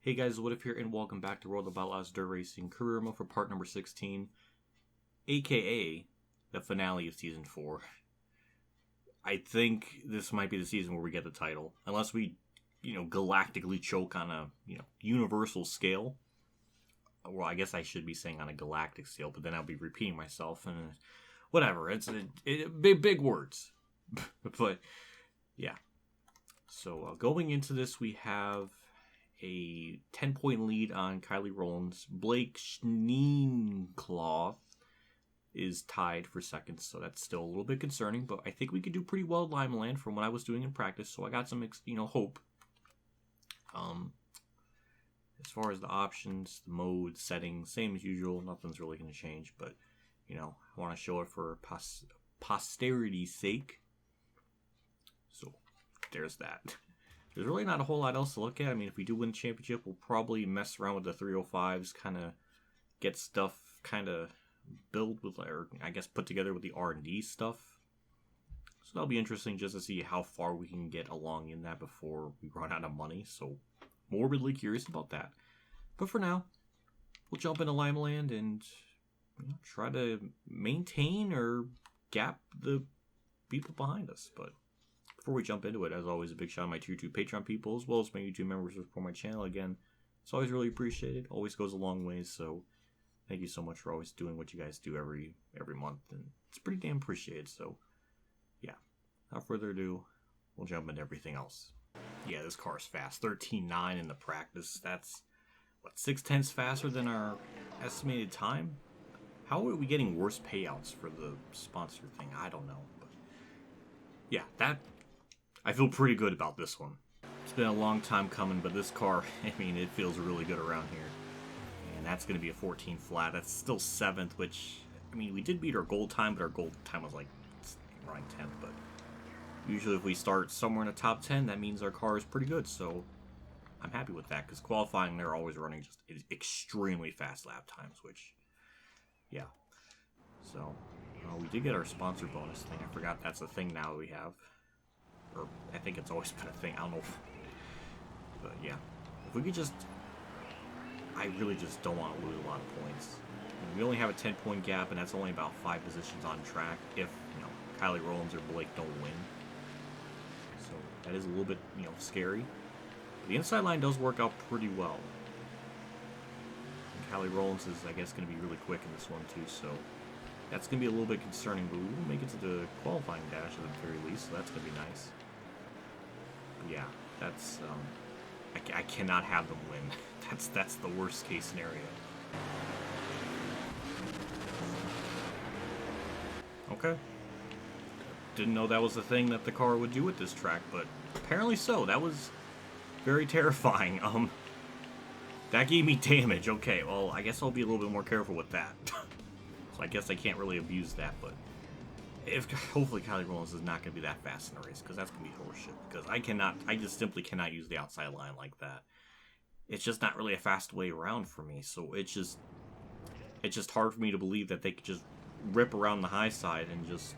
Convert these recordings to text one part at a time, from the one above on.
Hey guys, What If here, and welcome back to World of Outlaws Dirt Racing Career Mode for part number 16, aka the finale of Season 4. I think this might be the season where we get the title, unless we, galactically choke on a, universal scale. Well, I guess I should be saying on a galactic scale, but then I'll be repeating myself, and whatever, it's big words. But, yeah. So, going into this, we have a 10-point lead on Kylie Rollins. Blake Schneencloth is tied for second, so that's still a little bit concerning, but I think we could do pretty well at Lime Land from what I was doing in practice, so I got some, hope. As far as the options, the mode, settings, same as usual, nothing's really going to change, but, I want to show it for posterity's sake. So, there's that. There's really not a whole lot else to look at. I mean, if we do win the championship, we'll probably mess around with the 305s, kind of get stuff kind of built with, or I guess put together with the R&D stuff. So that'll be interesting just to see how far we can get along in that before we run out of money. So morbidly curious about that. But for now, we'll jump into Lime Land and try to maintain or gap the people behind us. But before we jump into it, as always, a big shout out to my tier 2 Patreon people, as well as my YouTube members who support my channel. Again, it's always really appreciated. Always goes a long way, so thank you so much for always doing what you guys do every month, and it's pretty damn appreciated. So, yeah, without further ado, we'll jump into everything else. Yeah, this car is fast. 13.9 in the practice. That's, 6/10 faster than our estimated time? How are we getting worse payouts for the sponsor thing? I don't know. But yeah, I feel pretty good about this one. It's been a long time coming, but this car, it feels really good around here. And that's going to be a 14 flat. That's still 7th, which, we did beat our gold time, but our gold time was running 10th. But usually if we start somewhere in the top 10, that means our car is pretty good. So I'm happy with that, because qualifying, they're always running just extremely fast lap times, which, yeah. So, we did get our sponsor bonus thing. I forgot that's a thing now we have. Or, I think it's always been a thing. I don't know. But, yeah. If we could just... I really just don't want to lose a lot of points. We only have a 10-point gap, and that's only about 5 positions on track if, Kylie Rollins or Blake don't win. So, that is a little bit, scary. The inside line does work out pretty well. And Kylie Rollins is, I guess, going to be really quick in this one, too, so... That's going to be a little bit concerning, but we will make it to the qualifying dash at the very least, so that's going to be nice. But yeah, that's, I cannot have them win. That's the worst case scenario. Okay. Didn't know that was the thing that the car would do at this track, but apparently so. That was very terrifying. That gave me damage. Okay, well, I guess I'll be a little bit more careful with that. I guess I can't really abuse that, but hopefully Kylie Rollins is not going to be that fast in the race, because that's going to be horseshit, because I just simply cannot use the outside line like that. It's just not really a fast way around for me, so it's just hard for me to believe that they could just rip around the high side and just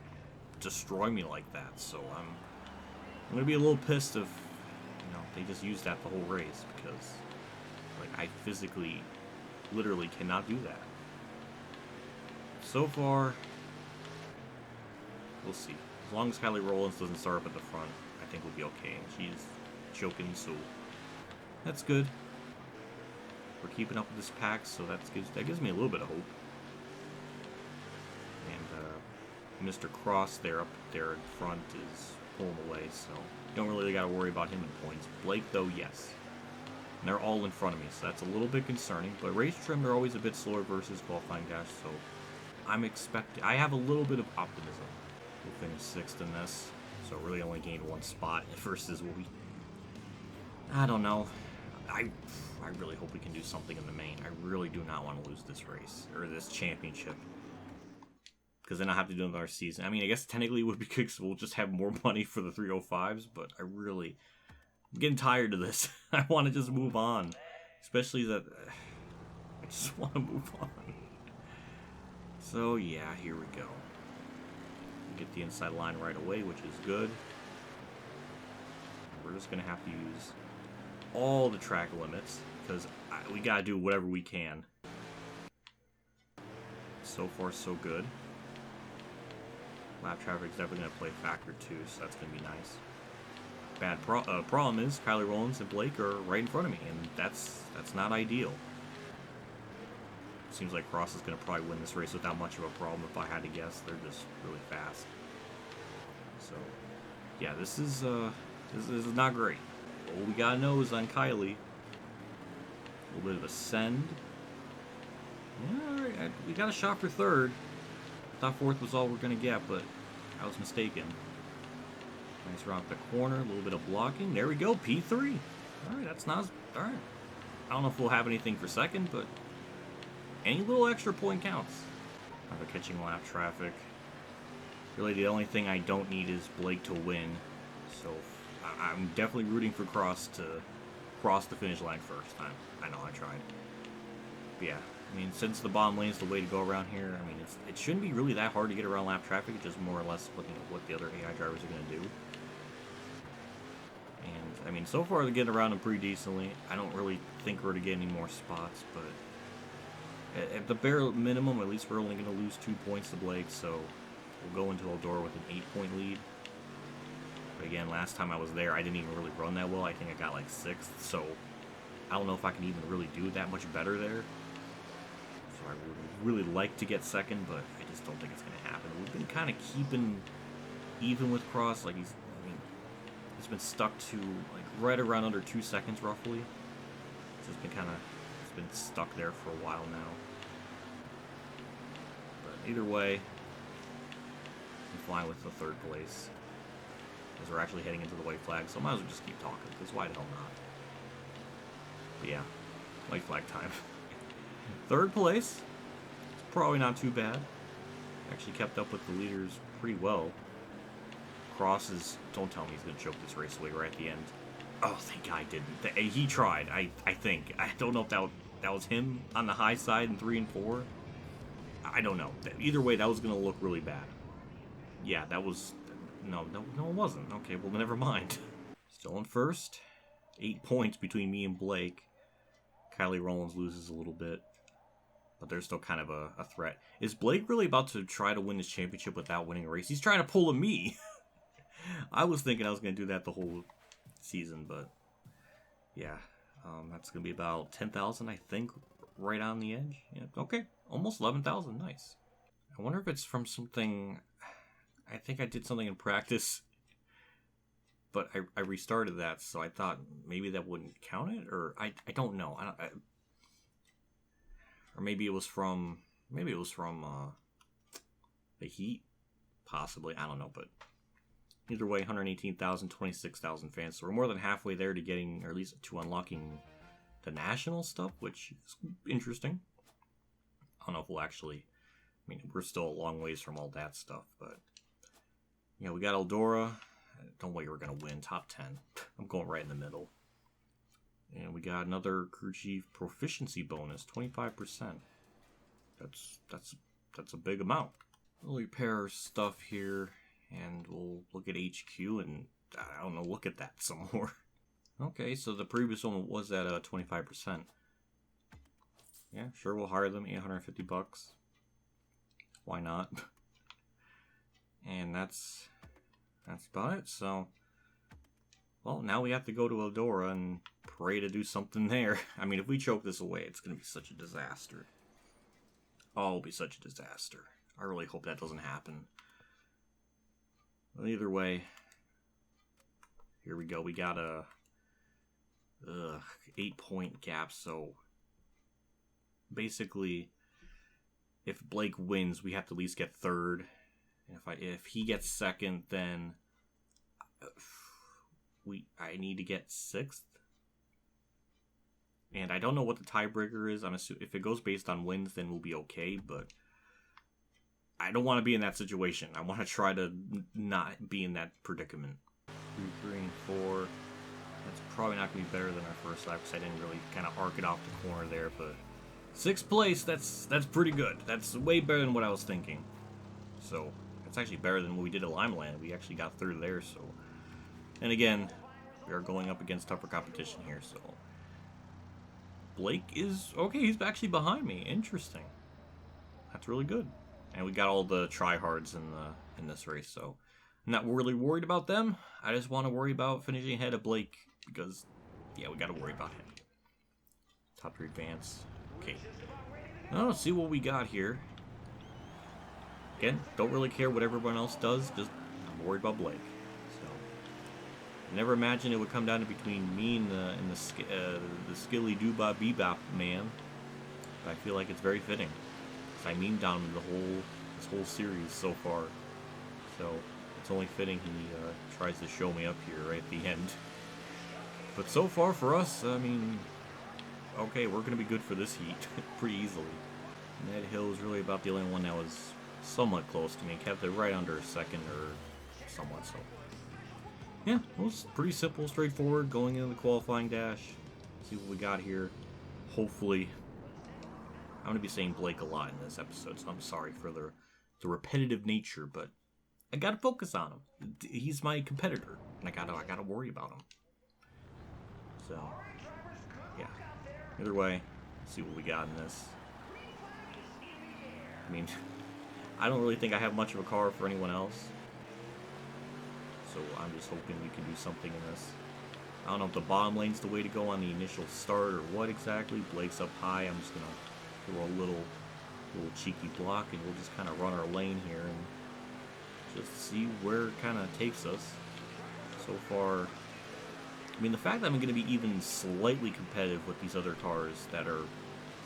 destroy me like that, so I'm going to be a little pissed if, they just use that the whole race, because, I physically, literally cannot do that. So far, we'll see. As long as Kylie Rollins doesn't start up at the front, I think we'll be okay. And she's choking, so that's good. We're keeping up with this pack, so that gives me a little bit of hope. And Mr. Cross up there in front is pulling away, so don't really got to worry about him in points. Blake, though, yes. And they're all in front of me, so that's a little bit concerning. But race trim, they're always a bit slower versus qualifying dash, so I have a little bit of optimism. We'll finish 6th in this, so really only gained 1 spot versus I don't know. I really hope we can do something in the main. I really do not want to lose this race, or this championship. Because then I'll have to do another season. I guess technically it would be good because we'll just have more money for the 305s, but I'm getting tired of this. I want to just move on. Especially that... I just want to move on. So yeah, here we go. Get the inside line right away, which is good. We're just going to have to use all the track limits because we gotta do whatever we can. So far, so good. Lap traffic is definitely gonna play a factor too, so that's gonna be nice. Bad problem is Kylie Rollins and Blake are right in front of me, and that's not ideal. Seems like Cross is gonna probably win this race without much of a problem. If I had to guess, they're just really fast. So, yeah, this is not great. All we gotta know is on Kylie. A little bit of a send. Yeah, all right, we got a shot for third. I thought fourth was all we're gonna get, but I was mistaken. Nice round the corner, a little bit of blocking. There we go, P3. All right, that's not all right. I don't know if we'll have anything for second, but any little extra point counts. I'm catching lap traffic. Really, the only thing I don't need is Blake to win. So I'm definitely rooting for Cross to cross the finish line first. I know I tried. But yeah, I mean, since the bottom lane is the way to go around here, I mean, it shouldn't be really that hard to get around lap traffic. It's just more or less looking at what the other AI drivers are going to do. And, I mean, so far they're getting around them pretty decently. I don't really think we're going to get any more spots, but at the bare minimum, at least we're only going to lose 2 points to Blake, so we'll go into Eldora with an 8-point lead. But again, last time I was there, I didn't even really run that well. I think I got like 6th, so I don't know if I can even really do that much better there. So I would really like to get second, but I just don't think it's going to happen. We've been kind of keeping even with Cross. Like he's been stuck to like right around under 2 seconds roughly. It's just been stuck there for a while now. But either way, I'm flying with the 3rd place. As we're actually heading into the white flag, so I might as well just keep talking, because why the hell not? But yeah, white flag time. 3rd place. It's probably not too bad. Actually kept up with the leaders pretty well. Cross is, don't tell me he's going to choke this race away right at the end. Oh, thank God I didn't. He tried, I think. I don't know if that was him on the high side in 3 and 4. I don't know. Either way, that was going to look really bad. Yeah, that was... No, it wasn't. Okay, well, never mind. Still in first. 8 points between me and Blake. Kylie Rollins loses a little bit. But there's still kind of a threat. Is Blake really about to try to win this championship without winning a race? He's trying to pull a me. I was thinking I was going to do that the whole season, but... Yeah. That's going to be about 10,000, I think, right on the edge. Yeah, okay. Almost 11,000. Nice. I wonder if it's from something... I think I did something in practice, but I restarted that, so I thought maybe that wouldn't count it, or I don't know. Or maybe it was from the Heat, possibly. I don't know, but either way, 118,000, 26,000 fans. So we're more than halfway there to getting, or at least to unlocking the national stuff, which is interesting. I don't know if we'll actually. I mean, we're still a long ways from all that stuff, but. Yeah, we got Eldora. Don't worry, we're going to win. Top 10. I'm going right in the middle. And we got another crew chief proficiency bonus, 25%. That's a big amount. We'll repair our stuff here, and we'll look at HQ, and I don't know, look at that some more. Okay, so the previous one was at 25%. Yeah, sure, we'll hire them, $850. Why not? And that's about it. So, well, now we have to go to Eldora and pray to do something there. I mean, if we choke this away, it's going to be such a disaster. Oh, it'll be such a disaster. I really hope that doesn't happen. Well, either way, here we go. We got a 8-point gap. So, basically, if Blake wins, we have to at least get 3rd. If he gets 2nd, then I need to get 6th. And I don't know what the tiebreaker is. I'm assuming if it goes based on wins, then we'll be okay. But I don't want to be in that situation. I want to try to not be in that predicament. 2, 3, and 4. That's probably not going to be better than our first lap because I didn't really kind of arc it off the corner there. But 6th place, that's pretty good. That's way better than what I was thinking. So. It's actually better than what we did at Limeland. We actually got through there, so... And again, we are going up against tougher competition here, so... Blake is... Okay, he's actually behind me. Interesting. That's really good. And we got all the tryhards in this race, so... I'm not really worried about them. I just want to worry about finishing ahead of Blake, because, yeah, we got to worry about him. Top 3 advance. Okay. Now, let's see what we got here. Again, don't really care what everyone else does, just I'm worried about Blake. So, I never imagined it would come down to between me and the skilly doobah bebop man. But I feel like it's very fitting. I memed down this whole series so far. So, it's only fitting he tries to show me up here right at the end. But so far for us, I mean, okay, we're going to be good for this heat pretty easily. Ned Hill was really about the only one that was somewhat close to me. Kept it right under a second or somewhat so. Yeah, it was pretty simple, straightforward, going into the qualifying dash. See what we got here. Hopefully, I'm going to be saying Blake a lot in this episode, so I'm sorry for the repetitive nature, but I gotta focus on him. He's my competitor, and I gotta worry about him. So, yeah. Either way, let's see what we got in this. I mean, I don't really think I have much of a car for anyone else. So I'm just hoping we can do something in this. I don't know if the bottom lane's the way to go on the initial start or what exactly. Blake's up high. I'm just gonna throw a little cheeky block, and we'll just kind of run our lane here and just see where it kind of takes us. So far, I mean, the fact that I'm going to be even slightly competitive with these other cars that are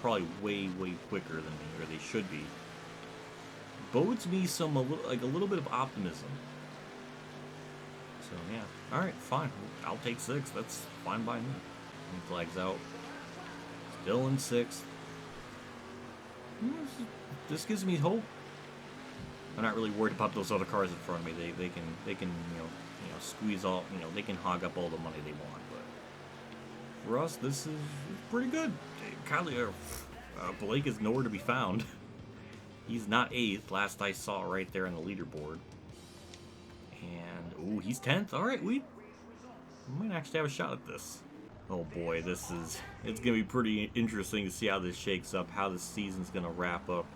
probably way quicker than me, or they should be, bodes me a little bit of optimism. So yeah, all right, fine. I'll take 6th. That's fine by me. And flags out. Still in 6th. This gives me hope. I'm not really worried about those other cars in front of me. They can you know squeeze all, they can hog up all the money they want. But for us, this is pretty good. Blake is nowhere to be found. He's not 8th. Last I saw, right there on the leaderboard. And ooh, he's 10th. All right, we might actually have a shot at this. Oh boy, it's gonna be pretty interesting to see how this shakes up, how this season's gonna wrap up.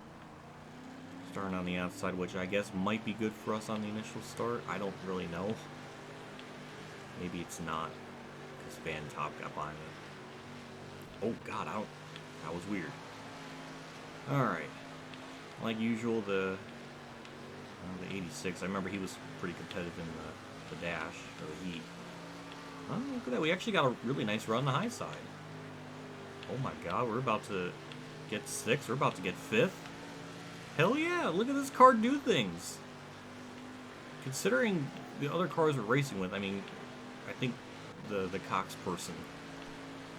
Starting on the outside, which I guess might be good for us on the initial start. I don't really know. Maybe it's not, because Van Top got by me. Oh god, that was weird. Alright. Like usual, the 86, I remember he was pretty competitive in the dash, or the heat. Oh, look at that, we actually got a really nice run on the high side. Oh my god, we're about to get 6th, we're about to get 5th. Hell yeah, look at this car do things. Considering the other cars we're racing with, I mean, I think the Cox person,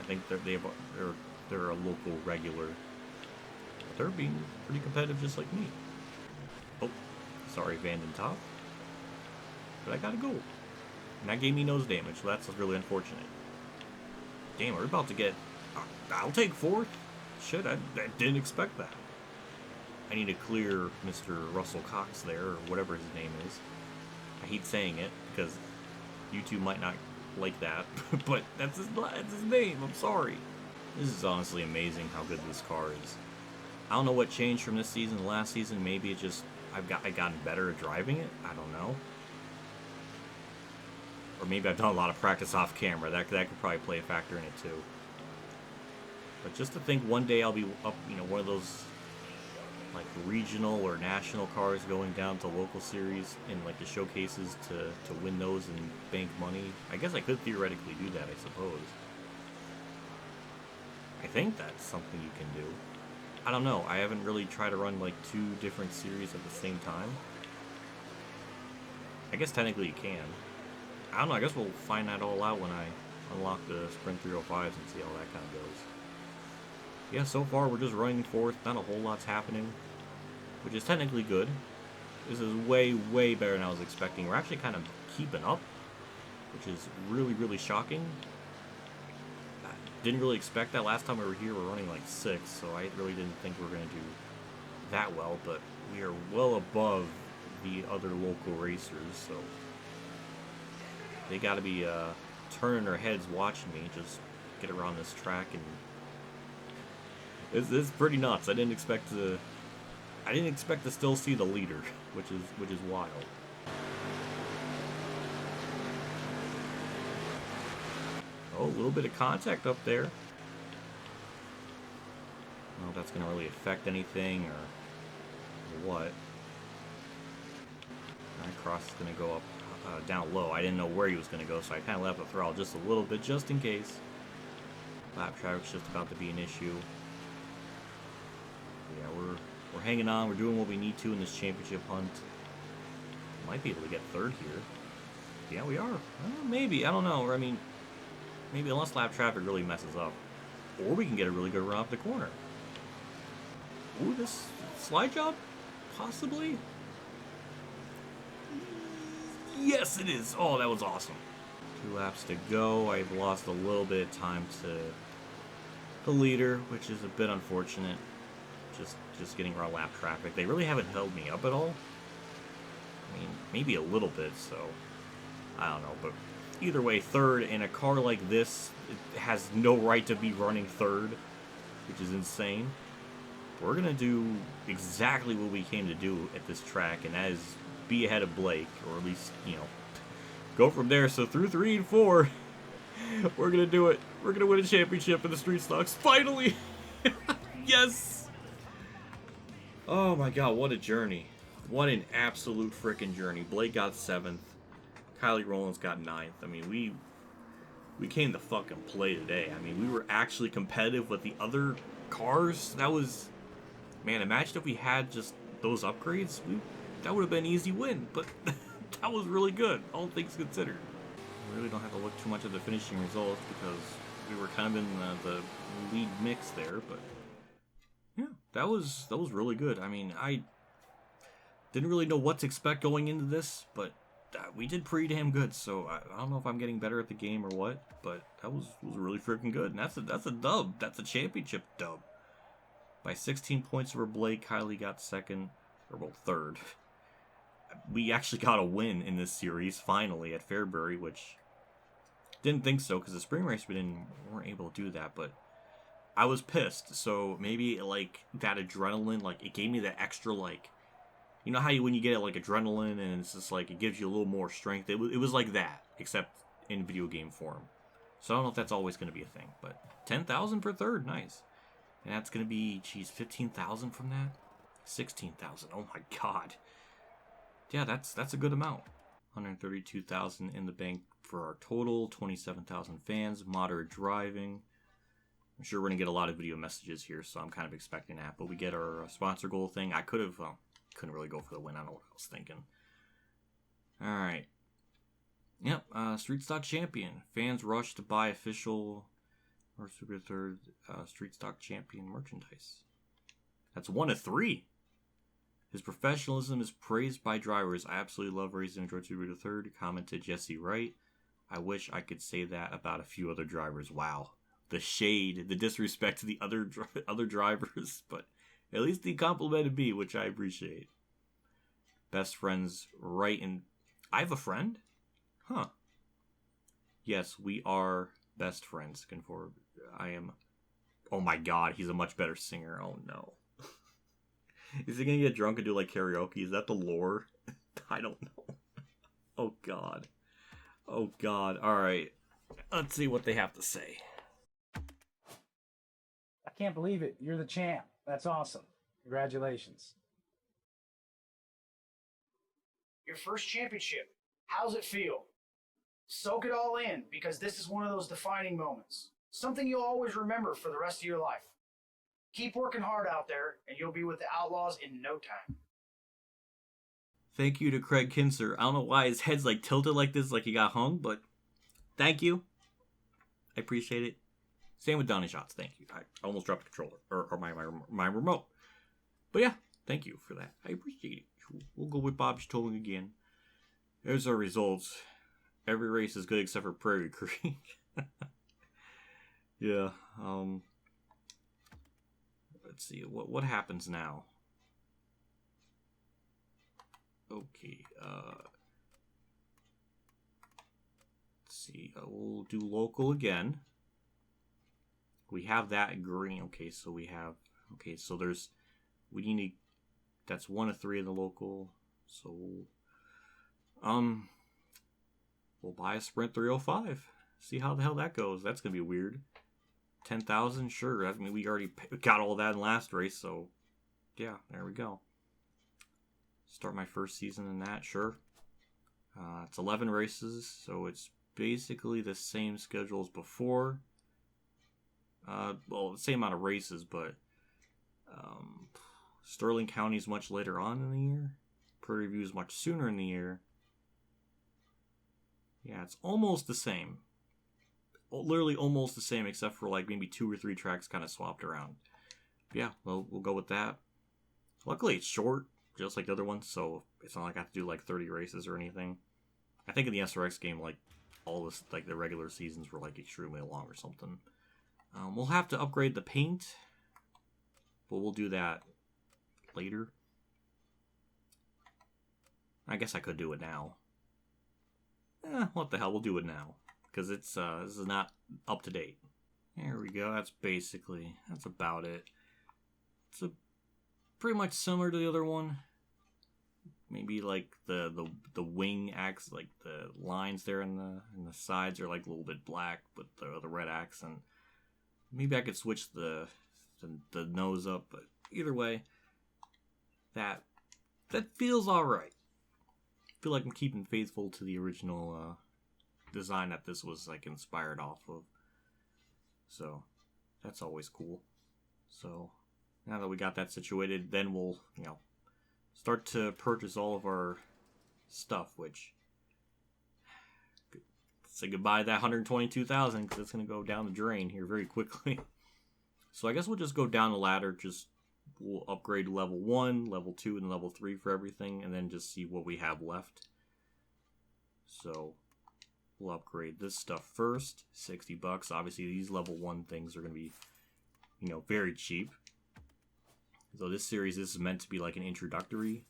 I think they're a local regular. But they're being pretty competitive just like me. Oh, sorry, Vanden Top. But I gotta go. And that gave me nose damage, so that's really unfortunate. Damn, we're about to get... I'll take 4th. Shit, I didn't expect that. I need to clear Mr. Russell Cox there, or whatever his name is. I hate saying it, because YouTube might not like that, but that's his name, I'm sorry. This is honestly amazing how good this car is. I don't know what changed from this season to last season. Maybe it's just I've gotten better at driving it. I don't know. Or maybe I've done a lot of practice off camera. That could probably play a factor in it too. But just to think one day I'll be up, one of those like regional or national cars going down to local series in like the showcases to win those and bank money. I guess I could theoretically do that, I suppose. I think that's something you can do. I don't know. I haven't really tried to run like 2 different series at the same time. I guess technically you can. I don't know. I guess we'll find that all out when I unlock the Sprint 305s and see how that kind of goes. Yeah, so far we're just running 4th. Not a whole lot's happening, which is technically good. This is way better than I was expecting. We're actually kind of keeping up, which is really shocking. Didn't really expect that. Last time we were here, we were running like 6th, so I really didn't think we were going to do that well, but we are well above the other local racers, so they got to be turning their heads watching me just get around this track, and it's pretty nuts. I didn't expect to still see the leader, which is wild. Oh, a little bit of contact up there. I don't know if that's going to really affect anything or what. Alright, Cross is going to go up down low. I didn't know where he was going to go, so I kind of left the throttle just a little bit, just in case. Lap traffic's just about to be an issue. Yeah, we're hanging on. We're doing what we need to in this championship hunt. Might be able to get third here. Yeah, we are. Well, maybe. I don't know. I mean, maybe unless lap traffic really messes up. Or we can get a really good run off the corner. Ooh, this slide job? Possibly? Yes, it is. Oh, that was awesome. 2 laps to go. I've lost a little bit of time to the leader, which is a bit unfortunate. Just getting around lap traffic. They really haven't held me up at all. I mean, maybe a little bit, so I don't know. But either way, third in a car like this, it has no right to be running third, which is insane. We're going to do exactly what we came to do at this track, and that is be ahead of Blake, or at least, you know, go from there. So through 3 and 4, we're going to do it. We're going to win a championship in the street stocks. Finally! Yes! Oh my god, what a journey. What an absolute freaking journey. Blake got 7th. Kylie Rowlands got 9th. I mean, we came to fucking play today. I mean, we were actually competitive with the other cars. That was... Man, imagine if we had just those upgrades. That would have been an easy win. But that was really good, all things considered. We really don't have to look too much at the finishing results because we were kind of in the lead mix there, but... Yeah, that was really good. I mean, I didn't really know what to expect going into this, but we did pretty damn good. So I don't know if I'm getting better at the game or what, but that was really freaking good. And that's a dub. That's a championship dub. By 16 points over Blake, Kylie got 2nd, or well, 3rd. We actually got a win in this series finally at Fairbury, which didn't think so because the spring race we weren't able to do that, but. I was pissed, so maybe, like, that adrenaline, like, it gave me that extra, like, you know how when you get, like, adrenaline, and it's just, like, it gives you a little more strength? It was like that, except in video game form. So I don't know if that's always going to be a thing, but 10,000 for 3rd, nice. And that's going to be, geez, 15,000 from that? 16,000, oh my god. Yeah, that's a good amount. 132,000 in the bank for our total, 27,000 fans, moderate driving. I'm sure we're going to get a lot of video messages here, so I'm kind of expecting that. But we get our sponsor goal thing. I couldn't really go for the win. I don't know what I was thinking. Alright. Yep, Street Stock Champion. Fans rush to buy official or Super 3rd Street Stock Champion merchandise. That's 1 of 3. His professionalism is praised by drivers. I absolutely love racing George Super 3rd, commented Jesse Wright. I wish I could say that about a few other drivers. Wow. The shade, the disrespect to the other drivers, but at least he complimented me, which I appreciate. Best friends, right? And I have a friend? Huh. Yes, we are best friends. I am. Oh my god, he's a much better singer. Oh no. Is he gonna get drunk and do like karaoke? Is that the lore? I don't know. Oh god. Oh god. Alright. Let's see what they have to say. I can't believe it. You're the champ. That's awesome. Congratulations. Your first championship. How's it feel? Soak it all in, because this is one of those defining moments. Something you'll always remember for the rest of your life. Keep working hard out there, and you'll be with the Outlaws in no time. Thank you to Craig Kinser. I don't know why his head's like tilted like this, like he got hung, but thank you. I appreciate it. Same with Donnie Shots. Thank you. I almost dropped the controller, or my remote. But yeah, thank you for that. I appreciate it. We'll go with Bob's towing again. There's our results. Every race is good except for Prairie Creek. Yeah. Let's see. What happens now? Okay. Let's see. We'll do local again. We have that green. Okay, so we have... Okay, so there's... We need to... That's 1 of 3 in the local. So... We'll buy a Sprint 305. See how the hell that goes. That's going to be weird. 10,000? Sure. I mean, we already got all that in last race, so... Yeah, there we go. Start my first season in that, sure. It's 11 races, so it's basically the same schedule as before. Well, the same amount of races, but Sterling County is much later on in the year. Prairie View is much sooner in the year. Yeah, it's almost the same. Literally almost the same, except for like maybe 2 or 3 tracks kind of swapped around. Yeah, well, we'll go with that. Luckily, it's short, just like the other ones, so it's not like I have to do like 30 races or anything. I think in the SRX game, like all this, like the regular seasons were like extremely long or something. We'll have to upgrade the paint, but we'll do that later. I guess I could do it now. What the hell? We'll do it now because it's this is not up to date. There we go. That's about it. It's pretty much similar to the other one. Maybe like the wing axe, like the lines there in the sides are like a little bit black with the red accent. Maybe I could switch the nose up, but either way, that feels all right. I feel like I'm keeping faithful to the original design that this was like inspired off of. So that's always cool. So now that we got that situated, then we'll, start to purchase all of our stuff, which say goodbye to that 122,000 because it's going to go down the drain here very quickly. So I guess we'll just go down the ladder. We'll upgrade level 1, level 2, and level 3 for everything, and then just see what we have left. So we'll upgrade this stuff first. $60. Obviously, these level 1 things are going to be, very cheap. So this series, this is meant to be like an introductory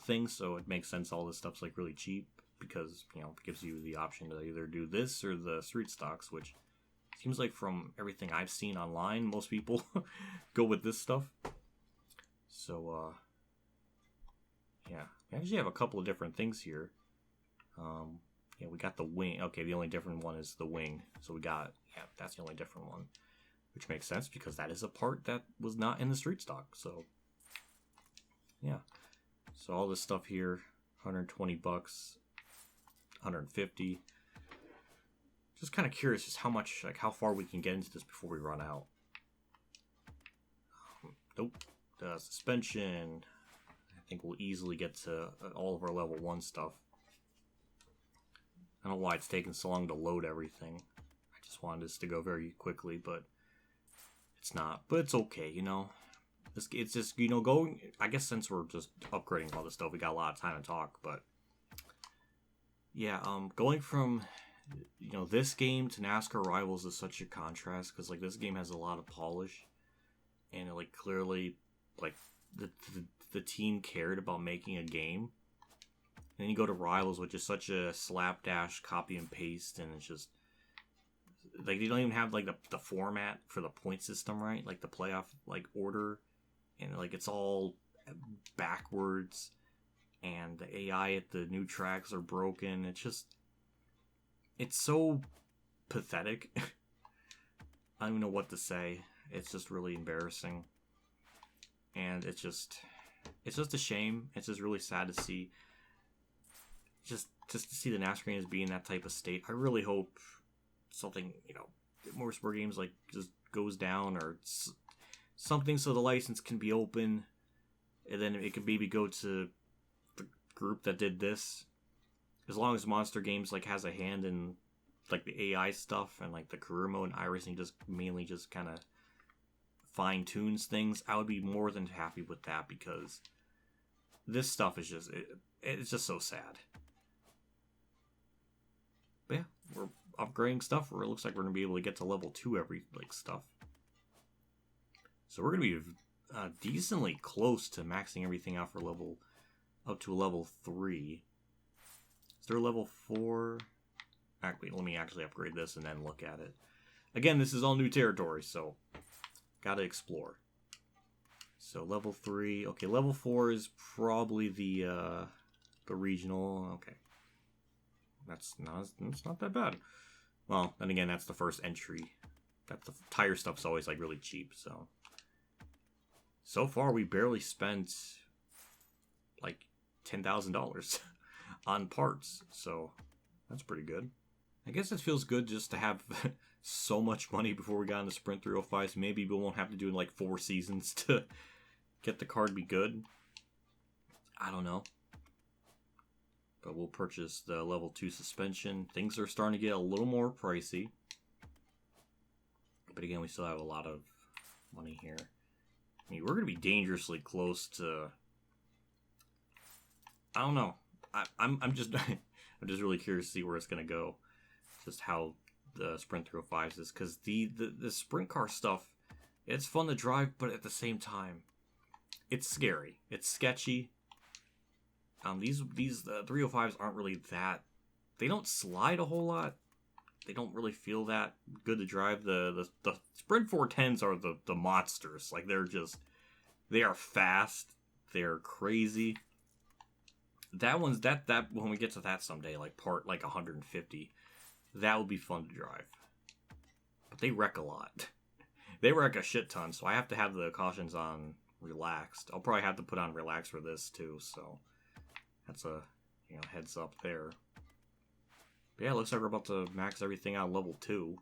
thing, so it makes sense all this stuff's like really cheap because, it gives you the option to either do this or the street stocks, which seems like from everything I've seen online, most people go with this stuff. So, yeah. We actually have a couple of different things here. Yeah, we got the wing. Okay, the only different one is the wing. So that's the only different one. Which makes sense because that is a part that was not in the street stock. So, yeah. So all this stuff here, $120, $150. Just kind of curious just how far we can get into this before we run out. Nope. The suspension. I think we'll easily get to all of our level 1 stuff. I don't know why it's taking so long to load everything. I just wanted this to go very quickly, but it's not. But it's okay, It's just, going... I guess since we're just upgrading all this stuff, we got a lot of time to talk, but... Yeah, going from... this game to NASCAR Rivals is such a contrast because this game has a lot of polish, and clearly the team cared about making a game. And then you go to Rivals, which is such a slapdash copy and paste, and it's just they don't even have the format for the point system right, the playoff order, and it's all backwards, and the AI at the new tracks are broken. It's so pathetic. I don't even know what to say. It's just really embarrassing. And it's just a shame. It's just really sad to see. Just to see the NASCAR games be in that type of state. I really hope something, motorsport games just goes down or something so the license can be open. And then it could maybe go to the group that did this. As long as Monster Games has a hand in the AI stuff and the career mode and iRacing just mainly just kind of fine tunes things, I would be more than happy with that because this stuff is it's just so sad. But yeah, we're upgrading stuff where it looks like we're gonna be able to get to level 2 every stuff. So we're gonna be decently close to maxing everything out for up to level 3. Is there a level 4? Actually, let me actually upgrade this and then look at it. Again, this is all new territory, so gotta explore. So level 3. Okay, level 4 is probably the regional. Okay. That's not that bad. Well, then again, that's the first entry. That's the tire stuff's always like really cheap, so far we barely spent like $10,000 on parts, so that's pretty good. I guess it feels good just to have so much money before we got into Sprint 305, so maybe we won't have to do like 4 seasons to get the car to be good. I don't know. But we'll purchase the level 2 suspension. Things are starting to get a little more pricey. But again, we still have a lot of money here. I mean, we're going to be dangerously close to... I don't know. I'm just I'm just really curious to see where it's going to go. Just how the Sprint 305s is. Because the sprint car stuff, it's fun to drive, but at the same time, it's scary. It's sketchy. These 305s aren't really that... They don't slide a whole lot. They don't really feel that good to drive. The Sprint 410s are the monsters. Like, they are fast. They're crazy. That one's, that when we get to that someday, like part like 150, that would be fun to drive. But they wreck a lot. They wreck a shit ton, so I have to have the cautions on relaxed. I'll probably have to put on relaxed for this too, so... That's a heads up there. But yeah, it looks like we're about to max everything out level 2.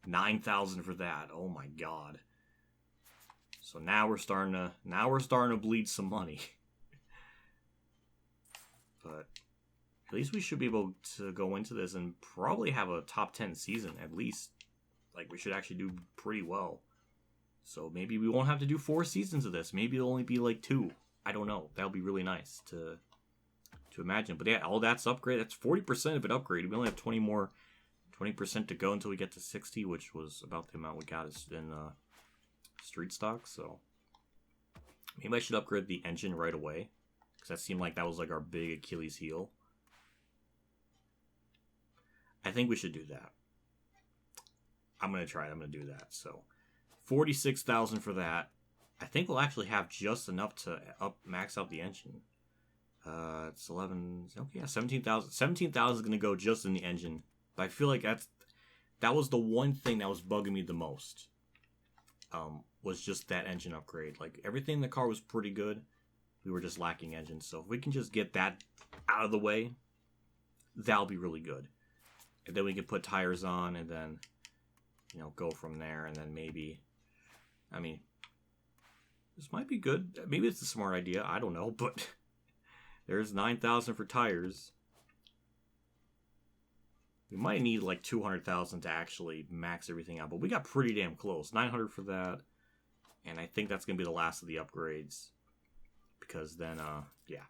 9,000 for that. Oh my god. So now we're starting to bleed some money. But at least we should be able to go into this and probably have a top 10 season at least. Like, we should actually do pretty well. So maybe we won't have to do 4 seasons of this. Maybe it'll only be like 2. I don't know. That'll be really nice to imagine. But yeah, all that's upgraded. That's 40% of it upgraded. We only have 20% to go until we get to 60, which was about the amount we got in street stock. So maybe I should upgrade the engine right away, because that seemed like that was like our big Achilles heel. I think we should do that. I'm going to try it. I'm going to do that. So 46,000 for that. I think we'll actually have just enough to max out the engine. It's 11. Okay, yeah, 17,000. 17,000 is gonna go just in the engine. But I feel like that was the one thing that was bugging me the most. Was just that engine upgrade. Like, everything in the car was pretty good. We were just lacking engine. So if we can just get that out of the way, that'll be really good. And then we can put tires on and then, go from there. And then maybe, I mean, this might be good. Maybe it's a smart idea. I don't know, but there's 9,000 for tires. We might need like 200,000 to actually max everything out, but we got pretty damn close. 900 for that, and I think that's gonna be the last of the upgrades, because then, yeah.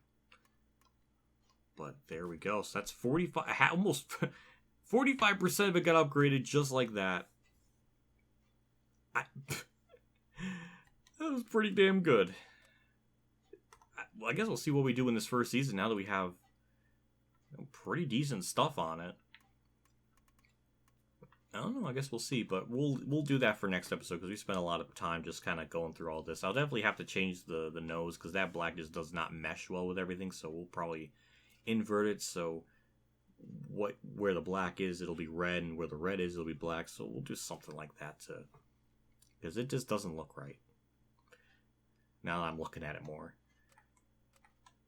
But there we go. So that's 45, almost 45% of it got upgraded just like that. That was pretty damn good. Well, I guess we'll see what we do in this first season now that we have pretty decent stuff on it. I don't know. I guess we'll see, but we'll do that for next episode, because we spent a lot of time just kind of going through all this. I'll definitely have to change the nose, because that black just does not mesh well with everything. So we'll probably invert it, so where the black is, it'll be red, and where the red is, it'll be black. So we'll do something like that because it just doesn't look right. Now that I'm looking at it more.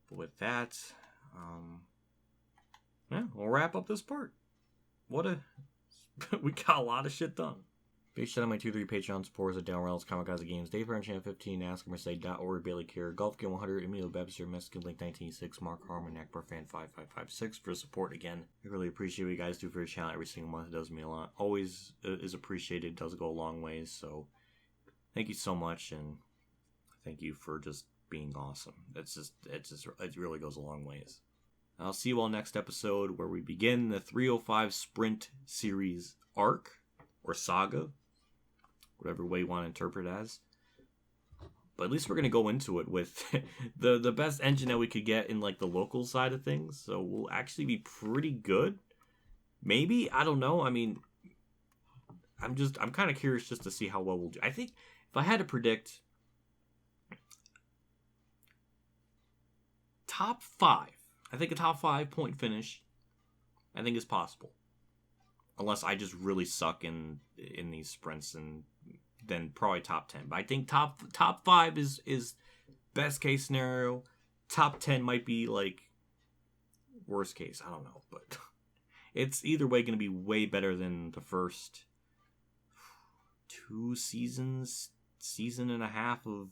But with that, yeah, we'll wrap up this part. We got a lot of shit done. Big shout out my 2-3 Patreon supporters at Reynolds, Kamikazegames, Dave Harman, Channel 15, AskMersay.org, Bailey Kier, Golf Game 100, EmilioBebzer, Mexican Link 1986, Mark Harman, Akbar Fan 5556 for support again. I really appreciate what you guys do for your channel every single month. It does me a lot. Always is appreciated. It does go a long ways. So thank you so much, and thank you for just being awesome. It really goes a long ways. I'll see you all next episode, where we begin the 305 Sprint Series arc, or saga, whatever way you want to interpret it as. But at least we're going to go into it with the best engine that we could get in like the local side of things. So we'll actually be pretty good. maybe, I don't know. I mean, I'm kind of curious just to see how well we'll do. I think if I had to predict top 5, I think a top 5 point finish, I think is possible. Unless I just really suck in these sprints, and then probably top 10. But I think top 5 is best case scenario. Top 10 might be like worst case. I don't know, but it's either way going to be way better than the first 2 seasons, season and a half of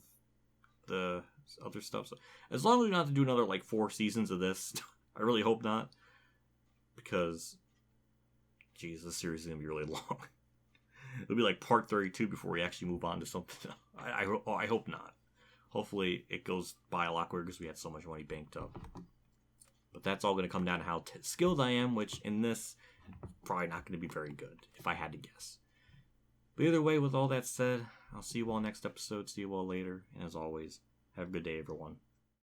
the other stuff. So as long as we don't have to do another like 4 seasons of this, I really hope not, because geez, this series is gonna be really long. It'll be like part 32 before we actually move on to something. I hope not. Hopefully it goes by a lot quicker because we had so much money banked up. But that's all going to come down to how skilled I am, which in this, probably not going to be very good, if I had to guess. But either way, with all that said, I'll see you all next episode, see you all later, and as always, have a good day, everyone.